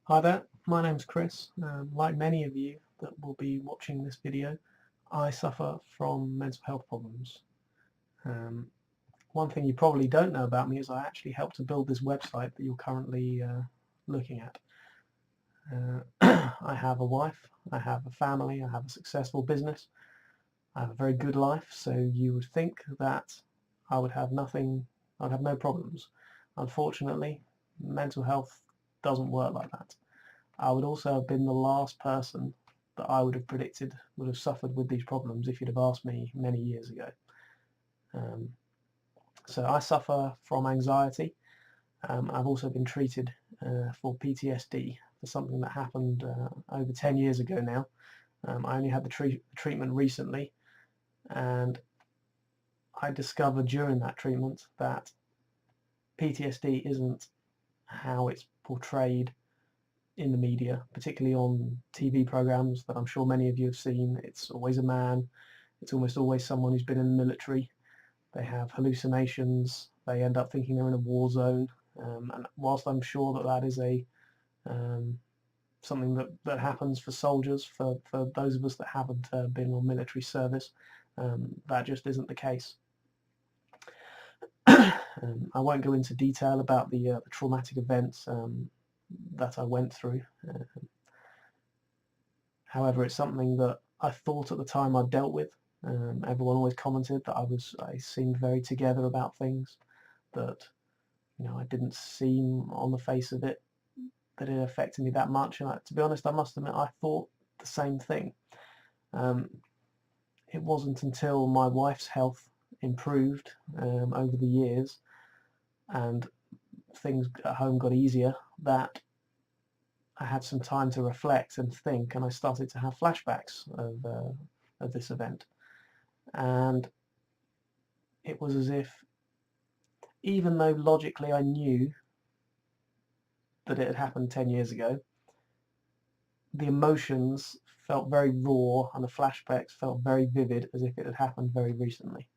Hi there, my name's Chris. Like many of you that will be watching this video, I suffer from mental health problems. Um, One thing you probably don't know about me is I actually helped to build this website that you're currently looking at. I have a wife, I have a family, I have a successful business, I have a very good life, so you would think that I would have nothing, I'd have no problems. Unfortunately, mental health doesn't work like that. I would also have been the last person that I would have predicted would have suffered with these problems if you'd have asked me many years ago. Um, so I suffer from anxiety. I've also been treated for PTSD for something that happened over 10 years ago now. I only had the treatment recently, and I discovered during that treatment that PTSD isn't how it's portrayed in the media, particularly on TV programs that I'm sure many of you have seen. It's always a man. It's almost always someone who's been in the military. They have hallucinations. They end up thinking they're in a war zone. And whilst I'm sure that that is um, something that happens for soldiers, for those of us that haven't been on military service, that just isn't the case. I won't go into detail about the traumatic events that I went through. However, it's something that I thought at the time I dealt with. Everyone always commented that I seemed very together about things, that I didn't seem on the face of it that it affected me that much. And to be honest, I must admit I thought the same thing. It wasn't until my wife's health improved over the years and things at home got easier that I had some time to reflect and think, and I started to have flashbacks of this event. And it was as if, even though logically I knew that it had happened 10 years ago, the emotions felt very raw and the flashbacks felt very vivid, as if it had happened very recently.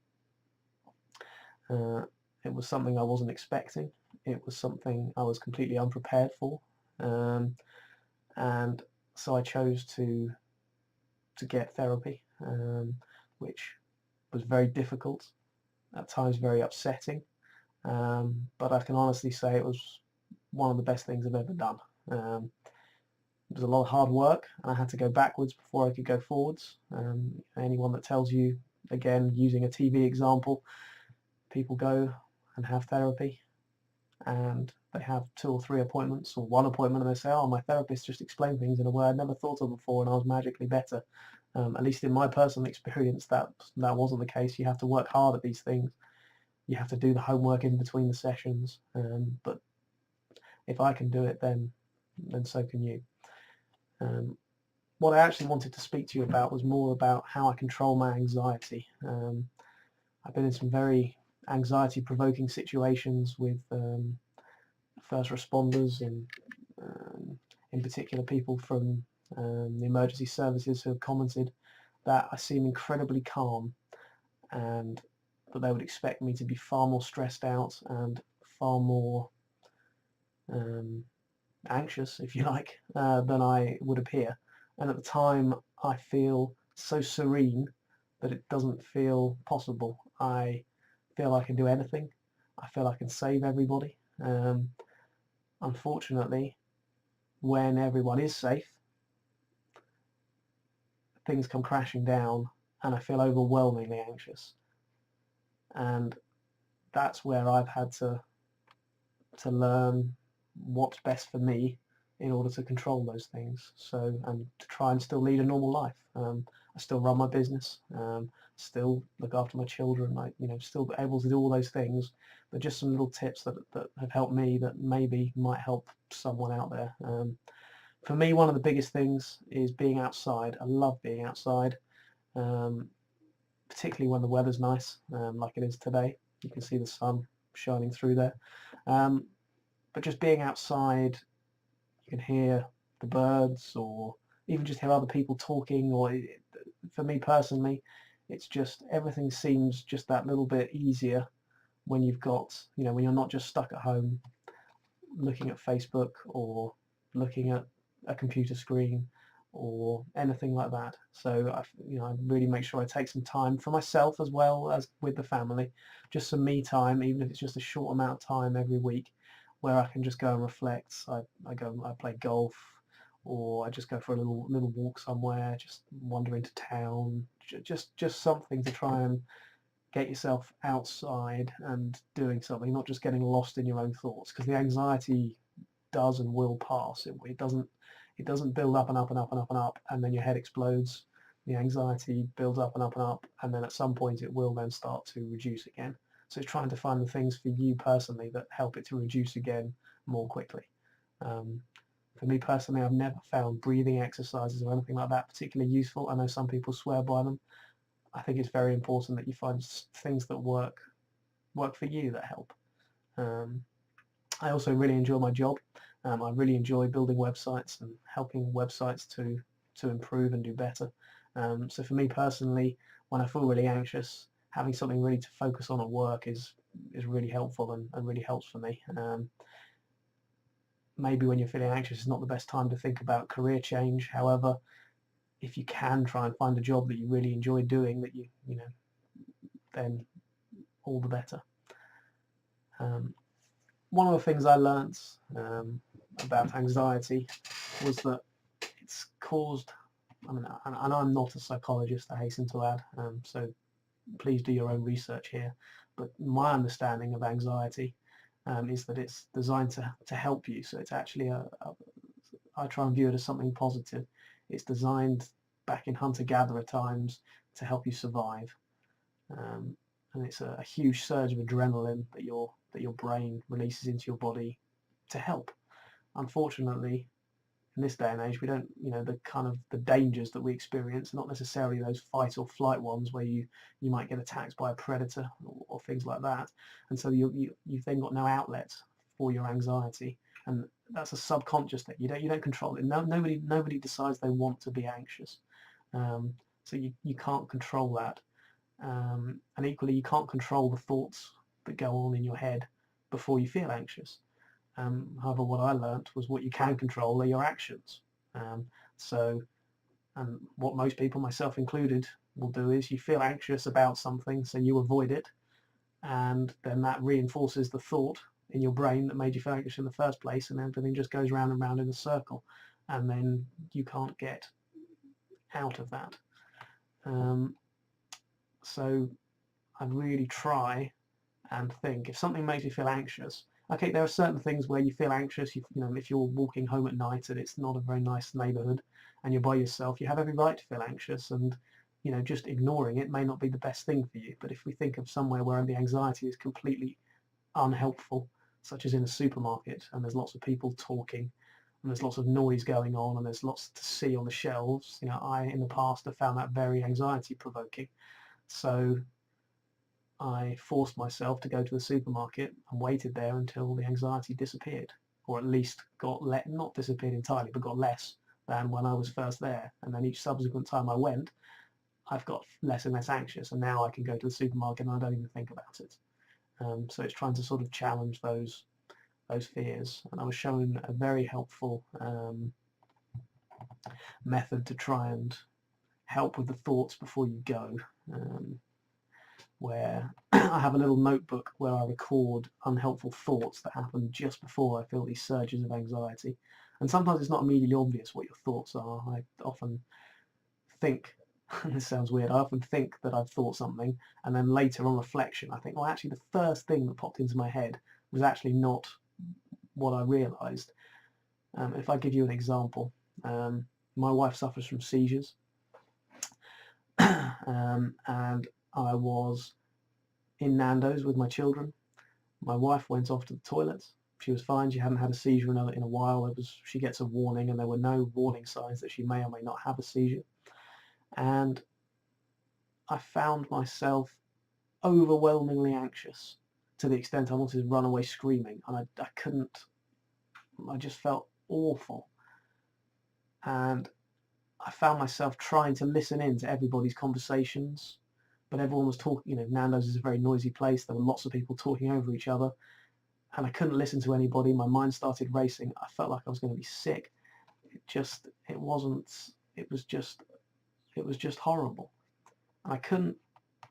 It was something I wasn't expecting. It was something I was completely unprepared for. And so I chose to get therapy, which was very difficult, at times very upsetting, but I can honestly say it was one of the best things I've ever done. It was a lot of hard work, and I had to go backwards before I could go forwards. Anyone that tells you, again, using a TV example, people go and have therapy, and they have 2 or 3 appointments, or 1 appointment, and they say, oh, my therapist just explained things in a way I'd never thought of before, and I was magically better. At least in my personal experience, that wasn't the case. You have to work hard at these things. You have to do the homework in between the sessions. But if I can do it, then so can you. What I actually wanted to speak to you about was more about how I control my anxiety. I've been in some very anxiety-provoking situations with first responders and in particular people from the emergency services who have commented that I seem incredibly calm and that they would expect me to be far more stressed out and far more anxious, if you like, than I would appear. And at the time I feel so serene that it doesn't feel possible. I feel I can do anything. I feel I can save everybody. Unfortunately, when everyone is safe, things come crashing down and I feel overwhelmingly anxious. And that's where I've had to learn what's best for me in order to control those things. So, and to try and still lead a normal life. I still run my business, still look after my children, still able to do all those things, but just some little tips that have helped me that maybe might help someone out there. For me, one of the biggest things is being outside. I love being outside, particularly when the weather's nice, like it is today. You can see the sun shining through there. But just being outside, you can hear the birds or even just hear other people talking, or for me personally, it's just everything seems just that little bit easier when you've got, when you're not just stuck at home looking at Facebook or looking at a computer screen or anything like that. So I really make sure I take some time for myself as well as with the family, just some me time, even if it's just a short amount of time every week, where I can just go and reflect. I play golf, or I just go for a little walk somewhere, just wander into town, just something to try and get yourself outside and doing something, not just getting lost in your own thoughts, because the anxiety does and will pass. It doesn't build up and up and up and up and up, and then your head explodes. The anxiety builds up and up and up, and then at some point it will then start to reduce again. So it's trying to find the things for you personally that help it to reduce again more quickly. For me personally, I've never found breathing exercises or anything like that particularly useful. I know some people swear by them. I think it's very important that you find things that work for you, that help. I also really enjoy my job. I really enjoy building websites and helping websites to improve and do better. So for me personally, when I feel really anxious, having something really to focus on at work is really helpful and really helps for me. Maybe when you're feeling anxious, it's not the best time to think about career change. However, if you can try and find a job that you really enjoy doing, that then all the better. One of the things I learnt about anxiety was that it's caused, and I'm not a psychologist, I hasten to add, so please do your own research here, but my understanding of anxiety is that it's designed to help you. So it's actually I try and view it as something positive. It's designed back in hunter-gatherer times to help you survive. And it's a huge surge of adrenaline that your brain releases into your body to help. Unfortunately, in this day and age, we don't, the dangers that we experience are not necessarily those fight or flight ones where you might get attacked by a predator or things like that. And so you've then got no outlet for your anxiety, and that's a subconscious thing. You don't control it. Nobody decides they want to be anxious. So you can't control that. And equally, you can't control the thoughts that go on in your head before you feel anxious. However, what I learnt was what you can control are your actions. And what most people, myself included, will do is you feel anxious about something, so you avoid it, and then that reinforces the thought in your brain that made you feel anxious in the first place, and everything just goes round and round in a circle, and then you can't get out of that. So I'd really try and think, if something makes you feel anxious, okay, there are certain things where you feel anxious. If you're walking home at night and it's not a very nice neighbourhood and you're by yourself, you have every right to feel anxious, and just ignoring it may not be the best thing for you. But if we think of somewhere where the anxiety is completely unhelpful, such as in a supermarket, and there's lots of people talking, and there's lots of noise going on, and there's lots to see on the shelves, I in the past have found that very anxiety provoking. So I forced myself to go to the supermarket and waited there until the anxiety disappeared, or at least not disappeared entirely, but got less than when I was first there. And then each subsequent time I went, I've got less and less anxious, and now I can go to the supermarket and I don't even think about it. So it's trying to sort of challenge those fears. And I was shown a very helpful method to try and help with the thoughts before you go. Where I have a little notebook where I record unhelpful thoughts that happen just before I feel these surges of anxiety. And sometimes it's not immediately obvious what your thoughts are. I often think, this sounds weird, I often think that I've thought something, and then later on reflection I think, well, actually the first thing that popped into my head was actually not what I realised. If I give you an example, my wife suffers from seizures, and I was in Nando's with my children. My wife went off to the toilet. She was fine. She hadn't had a seizure in a while. She gets a warning, and there were no warning signs that she may or may not have a seizure. And I found myself overwhelmingly anxious to the extent I wanted to run away screaming, and I couldn't. I just felt awful. And I found myself trying to listen in to everybody's conversations, but everyone was talking. Nando's is a very noisy place. There were lots of people talking over each other, and I couldn't listen to anybody. My mind started racing. I felt like I was going to be sick. It was just horrible. I couldn't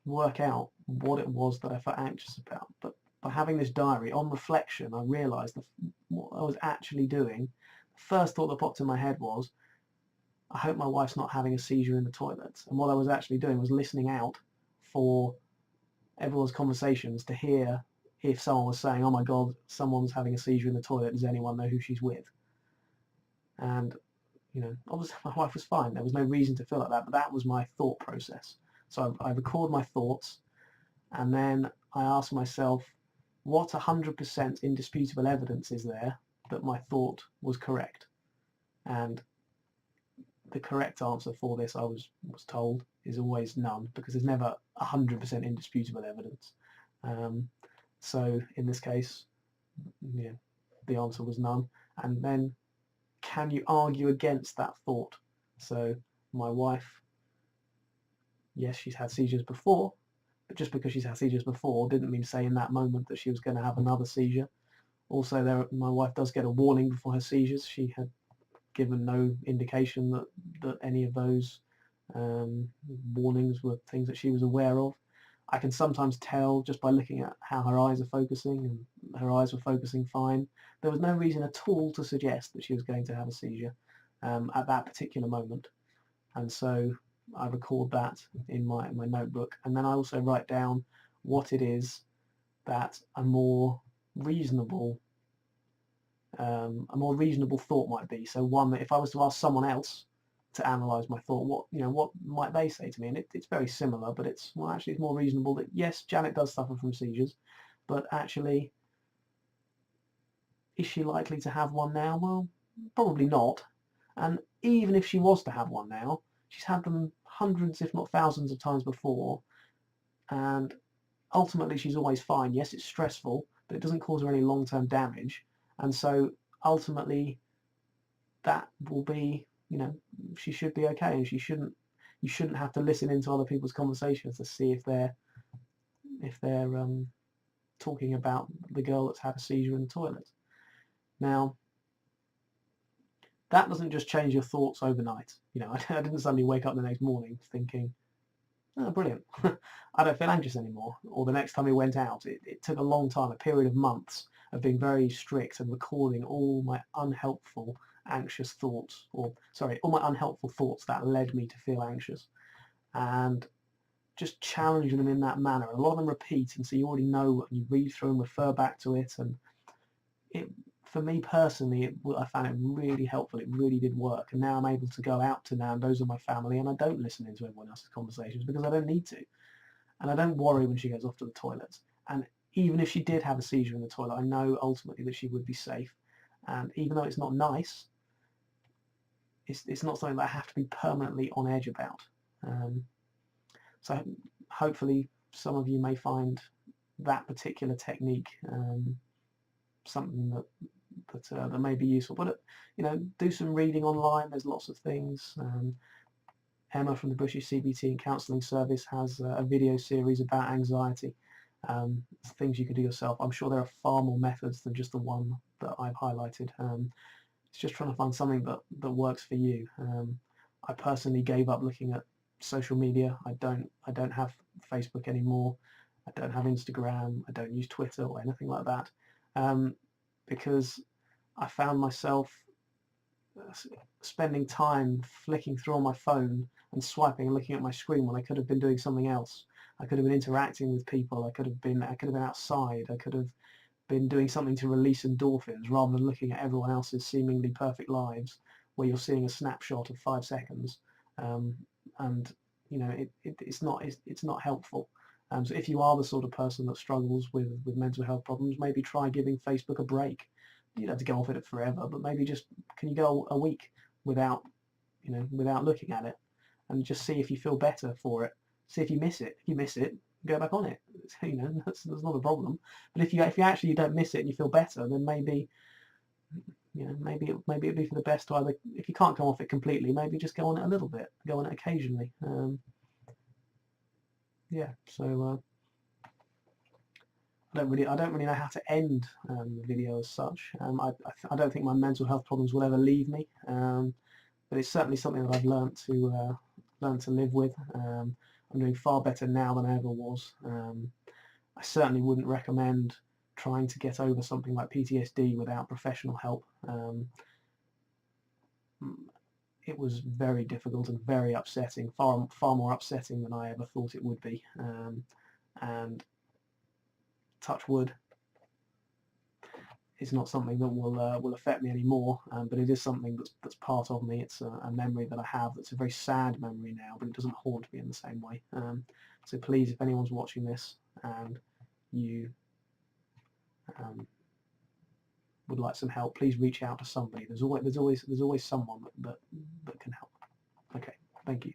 work out what it was that I felt anxious about. But by having this diary, on reflection, I realised what I was actually doing. The first thought that popped in my head was, I hope my wife's not having a seizure in the toilet. And what I was actually doing was listening out for everyone's conversations to hear if someone was saying, oh my God, someone's having a seizure in the toilet. Does anyone know who she's with? And, obviously my wife was fine. There was no reason to feel like that, but that was my thought process. So I record my thoughts, and then I ask myself, what 100% indisputable evidence is there that my thought was correct? And the correct answer for this, I was told, is always none, because there's never 100% indisputable evidence. So in this case, the answer was none. And then, can you argue against that thought? So my wife, yes, she's had seizures before, but just because she's had seizures before didn't mean to say in that moment that she was going to have another seizure. Also, my wife does get a warning before her seizures. She had given no indication that any of those warnings were things that she was aware of. I can sometimes tell just by looking at how her eyes are focusing, and her eyes were focusing fine. There was no reason at all to suggest that she was going to have a seizure at that particular moment. And so I record that in my notebook, and then I also write down what it is that a more reasonable thought might be. So one that if I was to ask someone else to analyse my thought, what might they say to me? And it's very similar, but it's more reasonable that yes, Janet does suffer from seizures, but actually, is she likely to have one now? Well, probably not. And even if she was to have one now, she's had them hundreds, if not thousands of times before, and ultimately she's always fine. Yes, it's stressful, but it doesn't cause her any long-term damage. And so ultimately that will be, she should be okay, and you shouldn't have to listen into other people's conversations to see if they're talking about the girl that's had a seizure in the toilet. Now, that doesn't just change your thoughts overnight. I didn't suddenly wake up the next morning thinking, oh, brilliant, I don't feel anxious anymore. Or the next time we went out, it took a long time, a period of months of being very strict and recording all my unhelpful, anxious thoughts, all my unhelpful thoughts that led me to feel anxious, and just challenging them in that manner. A lot of them repeat, and so you already know, and you read through and refer back to it, and for me personally, I found it really helpful. It really did work, and now I'm able to go out to Nando's with my family, and I don't listen into everyone else's conversations because I don't need to, and I don't worry when she goes off to the toilet. And even if she did have a seizure in the toilet, I know ultimately that she would be safe. And even though it's not nice, it's not something that I have to be permanently on edge about. So hopefully some of you may find that particular technique something that may be useful. But do some reading online. There's lots of things. Emma from the British CBT and Counselling Service has a video series about anxiety. Things you can do yourself. I'm sure there are far more methods than just the one that I've highlighted. It's just trying to find something that works for you. I personally gave up looking at social media. I don't have Facebook anymore. I don't have Instagram. I don't use Twitter or anything like that, because I found myself spending time flicking through on my phone and swiping and looking at my screen when I could have been doing something else. I could have been interacting with people. I could have been outside. I could have been doing something to release endorphins rather than looking at everyone else's seemingly perfect lives where you're seeing a snapshot of 5 seconds. And it's not helpful. So if you are the sort of person that struggles with mental health problems, maybe try giving Facebook a break. You don't have to go off it forever, but maybe just, can you go a week without looking at it, and just see if you feel better for it. See if you miss it. If you miss it, go back on it. That's not a problem. But if you actually don't miss it and you feel better, then maybe it'd be for the best to either, if you can't come off it completely, maybe just go on it a little bit, go on it occasionally. So I don't really know how to end the video as such. I don't think my mental health problems will ever leave me, but it's certainly something that I've learned to live with. I'm doing far better now than I ever was. I certainly wouldn't recommend trying to get over something like PTSD without professional help. It was very difficult and very upsetting, far more upsetting than I ever thought it would be. And touch wood, it's not something that will affect me anymore, but it is something that's part of me. It's a memory that I have that's a very sad memory now, but it doesn't haunt me in the same way. So please, if anyone's watching this and you would like some help, please reach out to somebody. There's always someone that can help. Okay, thank you.